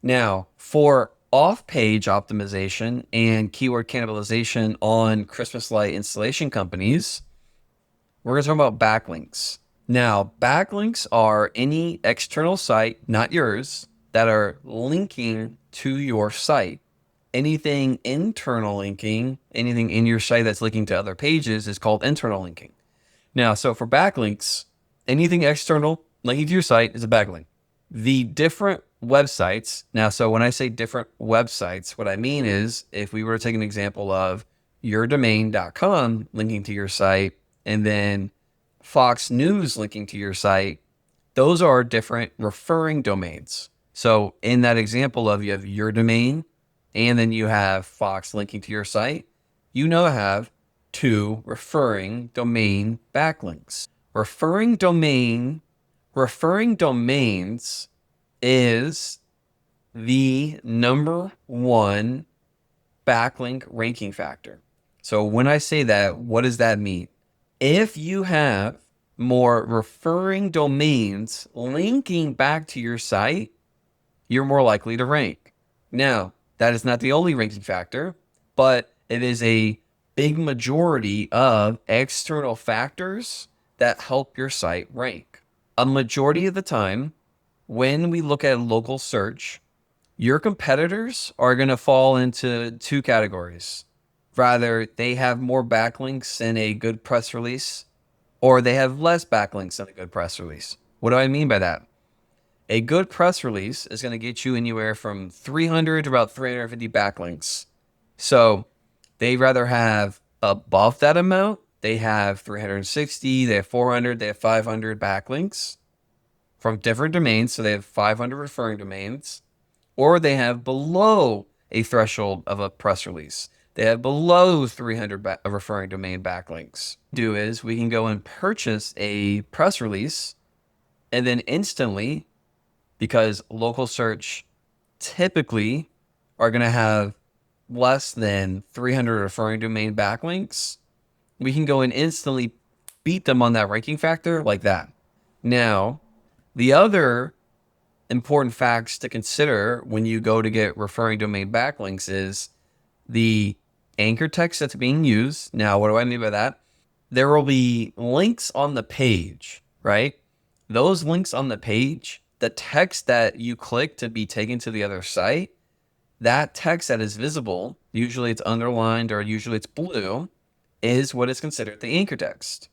Now, for off-page optimization and keyword cannibalization on Christmas light installation companies, we're going to talk about backlinks. Now, backlinks are any external site, not yours, that are linking to your site. Anything internal linking, anything in your site that's linking to other pages is called internal linking. Now, so for backlinks, anything external linking to your site is a backlink. The different websites, now, so when I say different websites, what I mean is if we were to take an example of yourdomain.com linking to your site and then Fox News linking to your site, those are different referring domains. So in that example of you have your domain and then you have Fox linking to your site, you now have two referring domain backlinks. Referring domains is the number one backlink ranking factor. So when I say that, what does that mean? If you have more referring domains linking back to your site, you're more likely to rank. Now, that is not the only ranking factor, but it is a big majority of external factors that help your site rank. A majority of the time, when we look at local search, your competitors are going to fall into two categories. Rather, they have more backlinks in a good press release, or they have less backlinks in a good press release. What do I mean by that? A good press release is going to get you anywhere from 300 to about 350 backlinks. So they rather have above that amount. They have 360, they have 400, they have 500 backlinks from different domains. So they have 500 referring domains, or they have below a threshold of a press release. They have below 300 referring domain backlinks. Do is we can go and purchase a press release and then instantly, because local search typically are going to have less than 300 referring domain backlinks, we can go and instantly beat them on that ranking factor like that. Now, the other important facts to consider when you go to get referring domain backlinks is the anchor text that's being used. Now, what do I mean by that? There will be links on the page, right? Those links on the page, the text that you click to be taken to the other site, that text that is visible, usually it's underlined or usually it's blue, is what is considered the anchor text.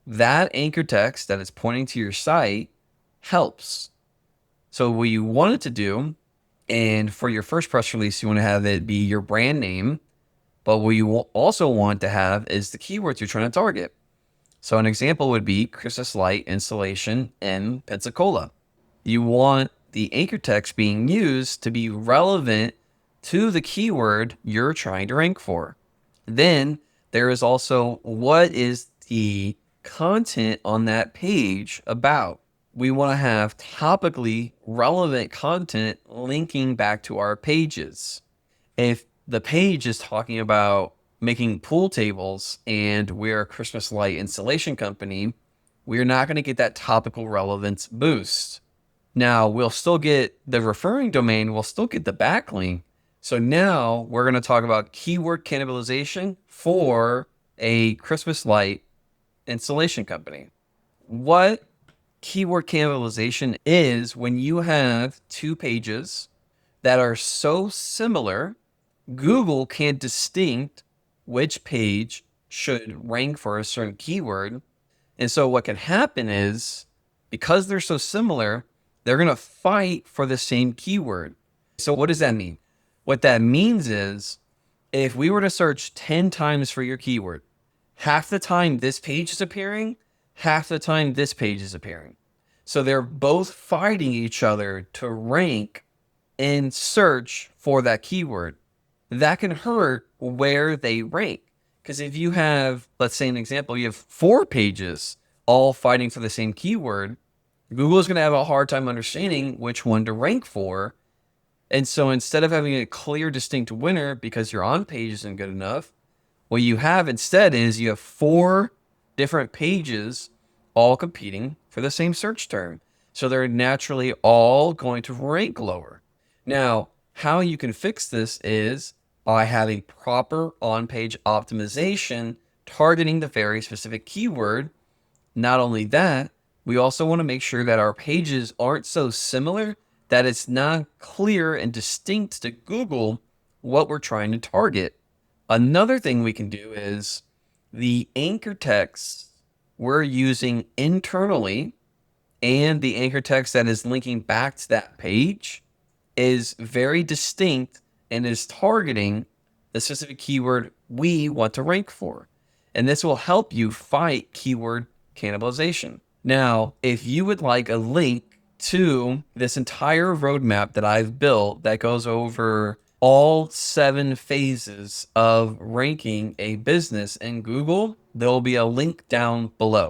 That anchor text that is pointing to your site helps. So what you want it to do, and for your first press release, you want to have it be your brand name, but what you also want to have is the keywords you're trying to target. So an example would be Christmas light installation in Pensacola. You want the anchor text being used to be relevant to the keyword you're trying to rank for. Then there is also what is the content on that page about. We want to have topically relevant content linking back to our pages. If the page is talking about making pool tables and we're a Christmas light installation company, we're not going to get that topical relevance boost. Now, we'll still get the referring domain, we'll still get the backlink. So now we're going to talk about keyword cannibalization for a Christmas light installation company. What keyword cannibalization is when you have two pages that are so similar, Google can't distinct which page should rank for a certain keyword. And so what can happen is, because they're so similar, they're going to fight for the same keyword. So what does that mean? What that means is, if we were to search 10 times for your keyword, half the time this page is appearing, half the time this page is appearing. So they're both fighting each other to rank and search for that keyword. That can hurt where they rank. Because if you have, let's say an example, you have 4 pages all fighting for the same keyword, Google is going to have a hard time understanding which one to rank for. And so instead of having a clear, distinct winner because your on page isn't good enough, what you have instead is you have 4 different pages all competing for the same search term. So they're naturally all going to rank lower. Now, how you can fix this is by having proper on-page optimization targeting the very specific keyword. Not only that, we also want to make sure that our pages aren't so similar that it's not clear and distinct to Google what we're trying to target. Another thing we can do is the anchor text we're using internally and the anchor text that is linking back to that page is very distinct and is targeting the specific keyword we want to rank for. And this will help you fight keyword cannibalization. Now, if you would like a link to this entire roadmap that I've built that goes over all 7 phases of ranking a business in Google, there will be a link down below.